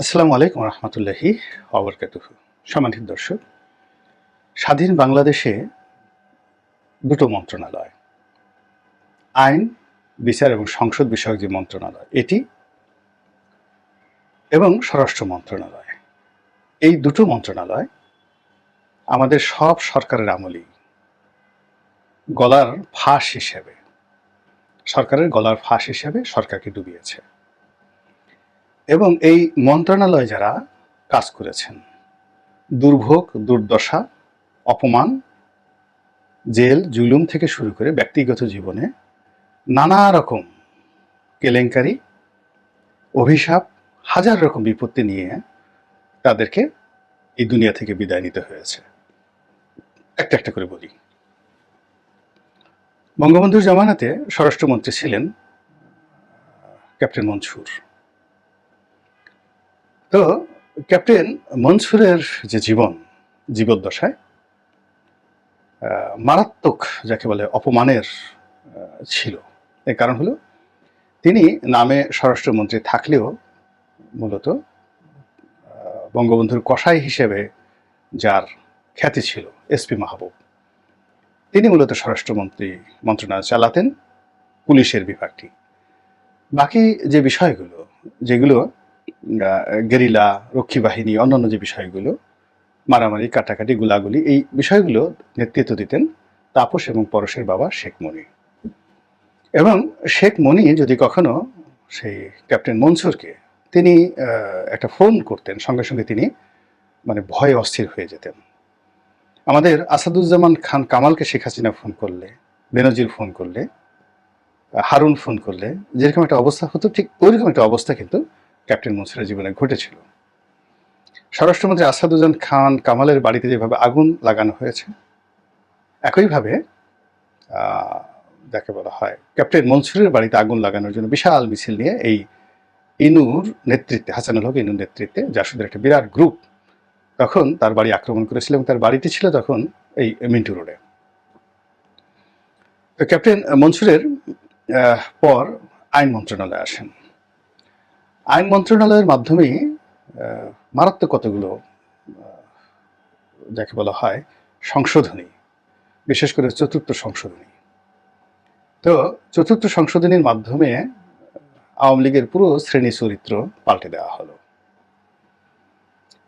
আসসালামু আলাইকুম রহমতুল্লাহি ওয়াবারাকাতুহু। সম্মানিত দর্শক, স্বাধীন বাংলাদেশে দুটো মন্ত্রণালয়, আইন, বিচার এবং সংসদ বিষয়ক যে মন্ত্রণালয় এটি এবং স্বরাষ্ট্র মন্ত্রণালয়, এই দুটো মন্ত্রণালয় আমাদের সব সরকারের আমলেই সরকারের গলার ফাঁস হিসেবে সরকারকে ডুবিয়েছে। এবং এই মন্ত্রণালয় যারা কাজ করেছেন, দুর্ভোগ, দুর্দশা, অপমান, জেল, জুলুম থেকে শুরু করে ব্যক্তিগত জীবনে নানা রকম কেলেঙ্কারি, অভিশাপ, হাজার রকম বিপত্তি নিয়ে তাদেরকে এই দুনিয়া থেকে বিদায় নিতে হয়েছে। একটা একটা করে বলি। বঙ্গবন্ধুর জামানাতে স্বরাষ্ট্রমন্ত্রী ছিলেন ক্যাপ্টেন মনসুর। তো ক্যাপ্টেন মনসুরের যে জীবদ্দশায় মারাত্মক, যাকে বলে অপমানের ছিল। এর কারণ হলো তিনি নামে স্বরাষ্ট্রমন্ত্রী থাকলেও মূলত বঙ্গবন্ধুর কসাই হিসেবে যার খ্যাতি ছিল, এসপি মাহবুব, তিনি মূলত স্বরাষ্ট্রমন্ত্রী মন্ত্রণালয় চালাতেন, পুলিশের বিভাগটি। বাকি যে বিষয়গুলো, যেগুলো গেরিলা, রক্ষী বাহিনী, অন্যান্য যে বিষয়গুলো, মারামারি, কাটাকাটি, গুলাগুলি, এই বিষয়গুলো নেতৃত্ব দিতেন তাপস এবং পরশের বাবা শেখ মনি। এবং শেখ মনি যদি কখনো সেই ক্যাপ্টেন মনসুরকে তিনি একটা ফোন করতেন, সঙ্গে সঙ্গে তিনি মানে ভয়ে অস্থির হয়ে যেতেন। আমাদের আসাদুজ্জামান খান কামালকে শেখ হাসিনা ফোন করলে, বেনজির ফোন করলে, হারুন ফোন করলে যেরকম একটা অবস্থা হতো, ঠিক ওইরকম একটা অবস্থা কিন্তু ক্যাপ্টেন মনসুরের জীবনে ঘটেছিল। স্বরাষ্ট্রমন্ত্রী আসাদুজ্জামান খান কামালের বাড়িতে যেভাবে আগুন লাগানো হয়েছে, একইভাবে যাকে বলা হয় ক্যাপ্টেন মনসুরের বাড়িতে আগুন লাগানোর জন্য বিশাল মিছিল নিয়ে এই ইনুর নেতৃত্বে, হাসানুল হক ইনুর নেতৃত্বে জাসুদের একটা বিরাট গ্রুপ তখন তার বাড়ি আক্রমণ করেছিল এবং তার বাড়িটি ছিল তখন এই মিন্টু রোডে। তো ক্যাপ্টেন মনসুরের পর আইন মন্ত্রণালয়ে আসেন। আইন মন্ত্রণালয়ের মাধ্যমেই মারাত্মক কতগুলো যাকে বলা হয় সংশোধনী, বিশেষ করে চতুর্থ সংশোধনী। তো চতুর্থ সংশোধনীর মাধ্যমে আওয়ামী লীগের পুরো শ্রেণী চরিত্র পাল্টে দেওয়া হলো।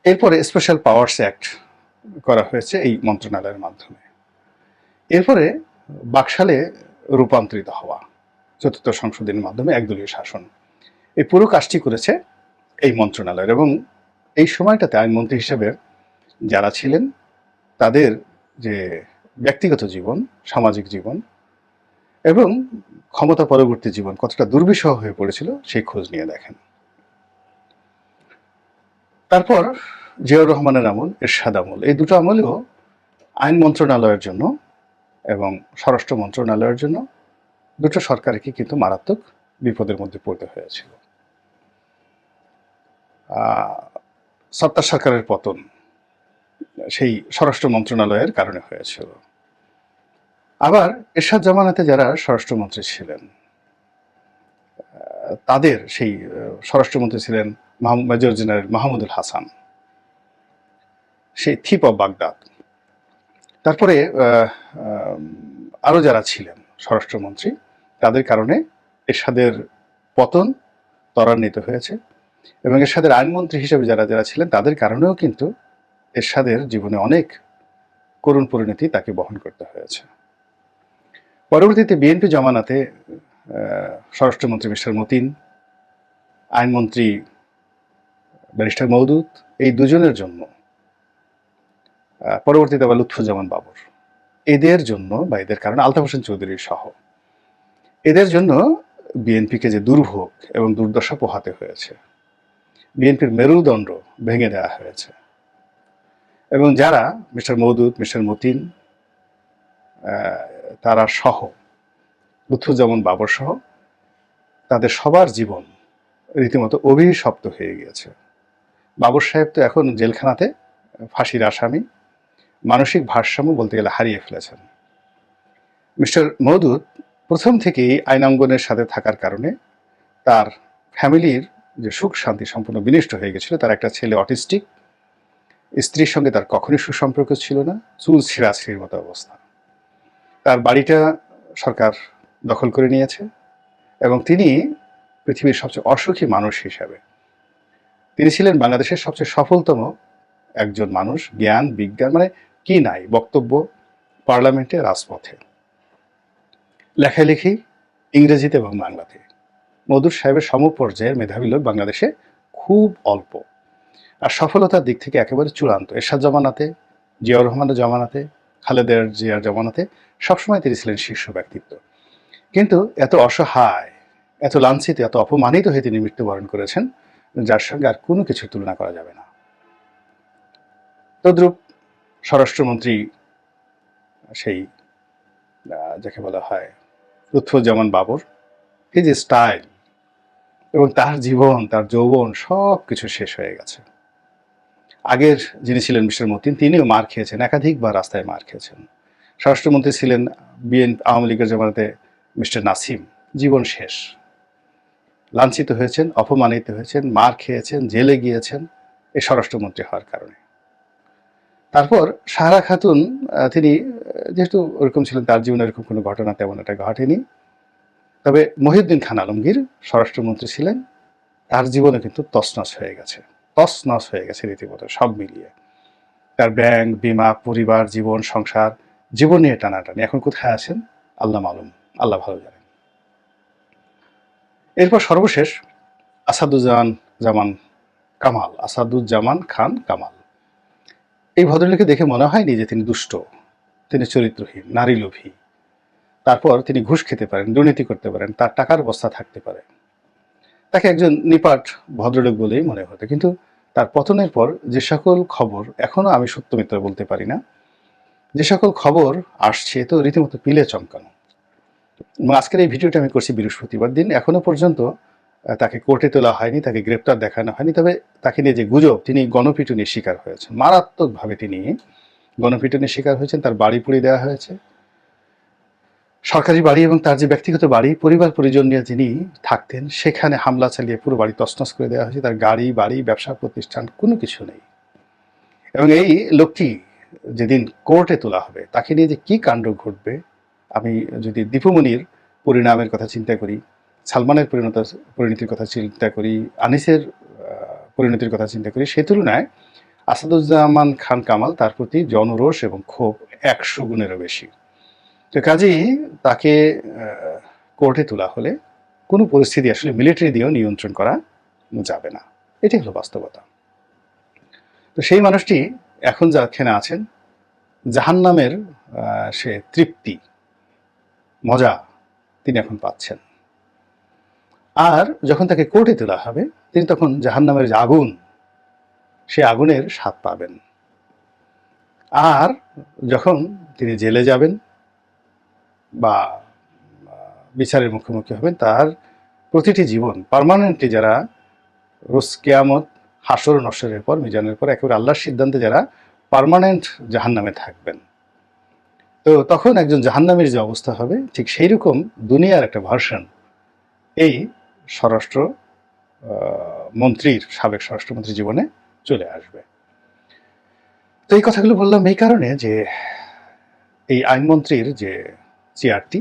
এরপরে স্পেশাল পাওয়ার্স অ্যাক্ট করা হয়েছে এই মন্ত্রণালয়ের মাধ্যমে। এরপরে বাকশালে রূপান্তরিত হওয়া চতুর্থ সংশোধনীর মাধ্যমে একদলীয় শাসন, এই পুরো কাজটি করেছে এই মন্ত্রণালয়ের। এবং এই সময়টাতে আইনমন্ত্রী হিসেবে যারা ছিলেন তাদের যে ব্যক্তিগত জীবন, সামাজিক জীবন এবং ক্ষমতা পরবর্তী জীবন কতটা দুর্বিষহ হয়ে পড়েছিল সেই খোঁজ নিয়ে দেখেন। তারপর জিয়াউর রহমানের আমল, এরশাদ আমল, এই দুটো আমলেও আইন মন্ত্রণালয়ের জন্য এবং স্বরাষ্ট্র মন্ত্রণালয়ের জন্য দুটো সরকারকে কিন্তু মারাত্মক বিপদের মধ্যে পড়তে হয়েছিল। সত্তার সরকারের পতন সেই স্বরাষ্ট্র মন্ত্রণালয়ের কারণে হয়েছিল। আবার এরশাদ জামানাতে যারা স্বরাষ্ট্রমন্ত্রী ছিলেন তাদের সেই স্বরাষ্ট্রমন্ত্রী ছিলেন মেজর জেনারেল মাহমুদুল হাসান, সেই থিপ অফ বাগদাদ। তারপরে আরও যারা ছিলেন স্বরাষ্ট্রমন্ত্রী, তাদের কারণে এরশাদের পতন ত্বরান্বিত হয়েছে। এবং এরশাদের আইনমন্ত্রী হিসেবে যারা যারা ছিলেন তাদের কারণেও কিন্তু এরশাদের জীবনে অনেক করুণ পরিণতি তাকে বহন করতে হয়েছে। পরবর্তীতে বিএনপি জমানাতে স্বরাষ্ট্রমন্ত্রী মিস্টার মতিন, আইনমন্ত্রী ব্যারিস্টার মওদুদ, এই দুজনের জন্য, পরবর্তীতে আবার লুৎফুজ্জামান বাবর, এদের জন্য বা এদের কারণে আলতাফ হোসেন চৌধুরী সহ এদের জন্য বিএনপিকে যে দুর্ভোগ এবং দুর্দশা পোহাতে হয়েছে, বিএনপির মেরুদণ্ড ভেঙে দেওয়া হয়েছে। এবং যারা মিস্টার মওদুদ, মিস্টার মতিন, তারা সহ, লুৎফুজ্জামান বাবর সহ, তাদের সবার জীবন রীতিমতো অভিশপ্ত হয়ে গিয়েছে। বাবর সাহেব তো এখন জেলখানাতে ফাঁসির আসামি, মানসিক ভারসাম্য বলতে গেলে হারিয়ে ফেলেছেন। মিস্টার মওদুদ প্রথম থেকেই আইনাঙ্গনের সাথে থাকার কারণে তার ফ্যামিলির যে সুখ শান্তি সম্পূর্ণ বিনষ্ট হয়ে গেছিল। তার একটা ছেলে অটিস্টিক, স্ত্রীর সঙ্গে তার কখনোই সুসম্পর্ক ছিল না, চুল ছিঁড়াছিঁড়ির মতো অবস্থা। তার বাড়িটা সরকার দখল করে নিয়েছে এবং তিনি পৃথিবীর সবচেয়ে অসুখী মানুষ হিসাবে, তিনি ছিলেন বাংলাদেশের সবচেয়ে সফলতম একজন মানুষ। জ্ঞান বিজ্ঞান মানে কি নাই, বক্তব্য পার্লামেন্টে, রাজপথে, লেখালেখি ইংরেজিতে এবং বাংলাতে। মওদুদ সাহেবের সমপর্যায়ের মেধাবী লোক বাংলাদেশে খুব অল্প, আর সফলতার দিক থেকে একেবারে চূড়ান্ত। এরশাদ জমানাতে, জিয়াউর রহমানের জমানাতে, খালেদা জিয়ার জমানাতে সবসময় তিনি ছিলেন শীর্ষ ব্যক্তিত্ব। কিন্তু এত অসহায়, এত লাঞ্ছিত, এত অপমানিত হয়ে তিনি মৃত্যুবরণ করেছেন, যার সঙ্গে আর কোনো কিছুর তুলনা করা যাবে না। তদ্রূপ স্বরাষ্ট্রমন্ত্রী, সেই যাকে বলা হয় লুৎফুজ্জামান বাবর, এই যে স্টাইল এবং তার জীবন, তার যৌবন সব কিছু শেষ হয়ে গেছে। আগের যিনি ছিলেন মিস্টার মতিন, তিনিও মার খেয়েছেন, একাধিকবার রাস্তায় মার খেয়েছেন। স্বরাষ্ট্রমন্ত্রী ছিলেন আওয়ামী লীগের জমানাতে মিস্টার নাসিম, জীবন শেষ। লাঞ্ছিত হয়েছেন, অপমানিত হয়েছেন, মার খেয়েছেন, জেলে গিয়েছেন এই স্বরাষ্ট্রমন্ত্রী হওয়ার কারণে। তারপর সাহারা খাতুন, তিনি যেহেতু ওরকম ছিলেন, তার জীবনে এরকম কোনো ঘটনা তেমন একটা ঘটেনি। তবে মহিউদ্দিন খান আলমগীর স্বরাষ্ট্রমন্ত্রী ছিলেন, তার জীবনে কিন্তু তছনছ হয়ে গেছে, তছনছ হয়ে গেছে রীতিমতো সব মিলিয়ে। তার ব্যাংক, বিমা, পরিবার, জীবন, সংসার, জীবন নিয়ে টানাটানি। এখন কোথায় আছেন আল্লাহ মালুম, আল্লাহ ভালো জানেন। এরপর সর্বশেষ আসাদুজ্জামান খান কামাল। এই ভদ্রলোককে দেখে মনে হয়নি যে তিনি দুষ্ট, তিনি চরিত্রহীন, নারী লোভী। তারপর তিনি ঘুষ খেতে পারেন, দুর্নীতি করতে পারেন, তার টাকার বস্তা থাকতে পারে। তাকে একজন নিপাট ভদ্রলোক বলেই মনে হতো। কিন্তু তার পতনের পর যে সকল খবর, এখনো আমি সত্য মিথ্যা বলতে পারি না, যে সকল খবর আসছে তো রীতিমতো পিলে চমকানো। এবং আজকের এই ভিডিওটা আমি করছি বৃহস্পতিবার দিন। এখনো পর্যন্ত তাকে কোর্টে তোলা হয়নি, তাকে গ্রেপ্তার দেখানো হয়নি। তবে তাকে নিয়ে যে গুজব, তিনি গণপিটুনির শিকার হয়েছেন, মারাত্মকভাবে তিনি গণপিটুনির শিকার হয়েছেন। তার বাড়ি পুড়িয়ে দেওয়া হয়েছে, সরকারি বাড়ি এবং তার যে ব্যক্তিগত বাড়ি, পরিবার পরিজন নিয়ে যিনি থাকতেন, সেখানে হামলা চালিয়ে পুরো বাড়ি তছনছ করে দেওয়া হয়েছে। তার গাড়ি বাড়ি, ব্যবসা প্রতিষ্ঠান, কোনো কিছু নেই। এবং এই লোকটি যেদিন কোর্টে তোলা হবে, তাকে নিয়ে যে কি কাণ্ড ঘটবে, আমি যদি দীপুমণির পরিণামের কথা চিন্তা করি, সালমানের পরিণতির কথা চিন্তা করি, আনিসের পরিণতির কথা চিন্তা করি, সে তুলনায় আসাদুজ্জামান খান কামাল, তার প্রতি জনরোষ এবং ক্ষোভ 100 গুণেরও বেশি। তো কাজেই তাকে কোর্টে তোলা হলে কোনো পরিস্থিতি আসলে মিলিটারি দিয়েও নিয়ন্ত্রণ করা যাবে না। এটাই হলো বাস্তবতা। তো সেই মানুষটি এখন যেখানে আছেন, জাহান্নামের সে তৃপ্তি, মজা তিনি এখন পাচ্ছেন। আর যখন তাকে কোর্টে তোলা হবে, তিনি তখন জাহান্নামের যে আগুন, সে আগুনের স্বাদ পাবেন। আর যখন তিনি জেলে যাবেন বা বিচারের মুখোমুখি হবেন, তার প্রতিটি জীবন পার্মানেন্টলি, যারা রোজ কিয়ামত, হাসর নসরের পর, মিজানের পর একেবারে আল্লাহর সিদ্ধান্তে যারা পার্মানেন্ট জাহান্নামে থাকবেন, তো তখন একজন জাহান্নামের যে অবস্থা হবে, ঠিক সেই রকম দুনিয়ার একটা ভার্সন এই স্বরাষ্ট্র মন্ত্রীর, সাবেক স্বরাষ্ট্রমন্ত্রীর জীবনে চলে আসবে। তো এই কথাগুলো বললাম এই কারণে যে এই আইনমন্ত্রীর যে চেয়ারটি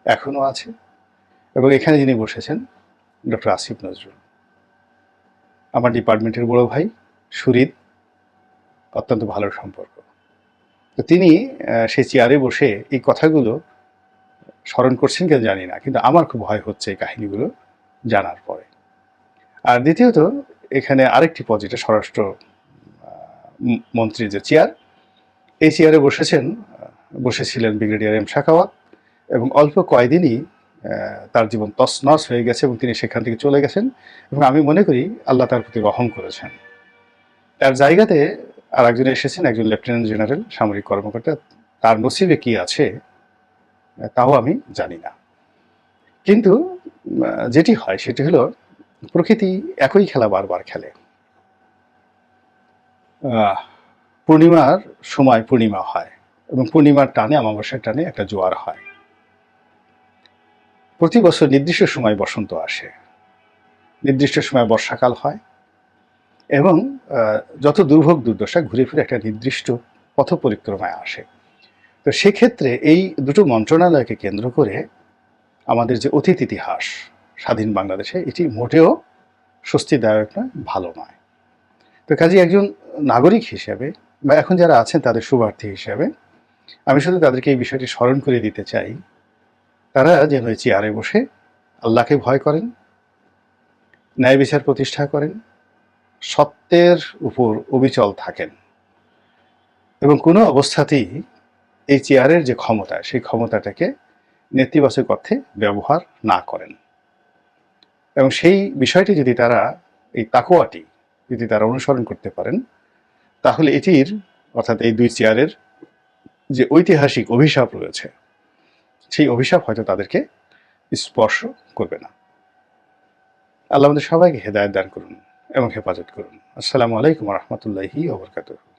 এখনো আছে এবং এখানে যিনি বসেছেন ডক্টর আসিফ নজরুল, আমার ডিপার্টমেন্টের বড় ভাই, সুরিদ, অত্যন্ত ভালো সম্পর্ক। তো তিনি সেই চেয়ারে বসে এই কথাগুলো স্মরণ করছেন কেন জানি না, কিন্তু আমার খুব ভয় হচ্ছে এই কাহিনীগুলো জানার পরে। আর দ্বিতীয়ত, এখানে আরেকটি পজিটিভ, স্বরাষ্ট্র মন্ত্রীর যে চেয়ার, এই চেয়ারে বসেছিলেন ব্রিগেডিয়ার এম শাখাওয়াত, এবং অল্প কয়েকদিনই তার জীবন তছনছ হয়ে গেছে এবং তিনি সেখান থেকে চলে গেছেন। এবং আমি মনে করি আল্লাহ তার প্রতি রহম করেছেন। তার জায়গাতে আর একজন এসেছেন, একজন লেফটেন্যান্ট জেনারেল, সামরিক কর্মকর্তা। তার নসিবে কি আছে তাও আমি জানি না। কিন্তু যেটি হয় সেটি হলো, প্রকৃতি একই খেলা বারবার খেলে। পূর্ণিমার সময় পূর্ণিমা হয় এবং পূর্ণিমার টানে, অমাবস্যার টানে একটা জোয়ার হয়। প্রতি বছর নির্দিষ্ট সময় বসন্ত আসে, নির্দিষ্ট সময় বর্ষাকাল হয় এবং যত দুর্ভোগ দুর্দশা ঘুরে ফিরে একটা নির্দিষ্ট পথ পরিক্রমায় আসে। তো সেক্ষেত্রে এই দুটো মন্ত্রণালয়কে কেন্দ্র করে আমাদের যে অতীত ইতিহাস স্বাধীন বাংলাদেশে, এটি মোটেও স্বস্তিদায়ক নয়, ভালো নয়। তো কাজেই একজন নাগরিক হিসেবে বা এখন যারা আছেন তাদের শুভার্থী হিসেবে আমি শুধু তাদেরকে এই বিষয়টি স্মরণ করে দিতে চাই, তারা যেন এই চেয়ারে বসে আল্লাহকে ভয় করেন, ন্যায় বিচার প্রতিষ্ঠা করেন, সত্যের উপর অবিচল থাকেন এবং কোনো অবস্থাতেই এই চেয়ারের যে ক্ষমতা সেই ক্ষমতাটাকে নেতিবাচক অর্থে ব্যবহার না করেন। এবং সেই বিষয়টি যদি তারা, এই তাকওয়াটি যদি তারা অনুসরণ করতে পারেন, তাহলে এটির অর্থাৎ এই দুই চেয়ারের যে ঐতিহাসিক অভিশাপ রয়েছে সেই অভিশাপ হয়তো তাদেরকে স্পর্শ করবে না। আল্লাহ আমাদের সবাইকে হেদায়েত দান করুন এবং হেফাজত করুন। আসসালামু আলাইকুম ওয়া রাহমাতুল্লাহি ওয়া বারাকাতুহু।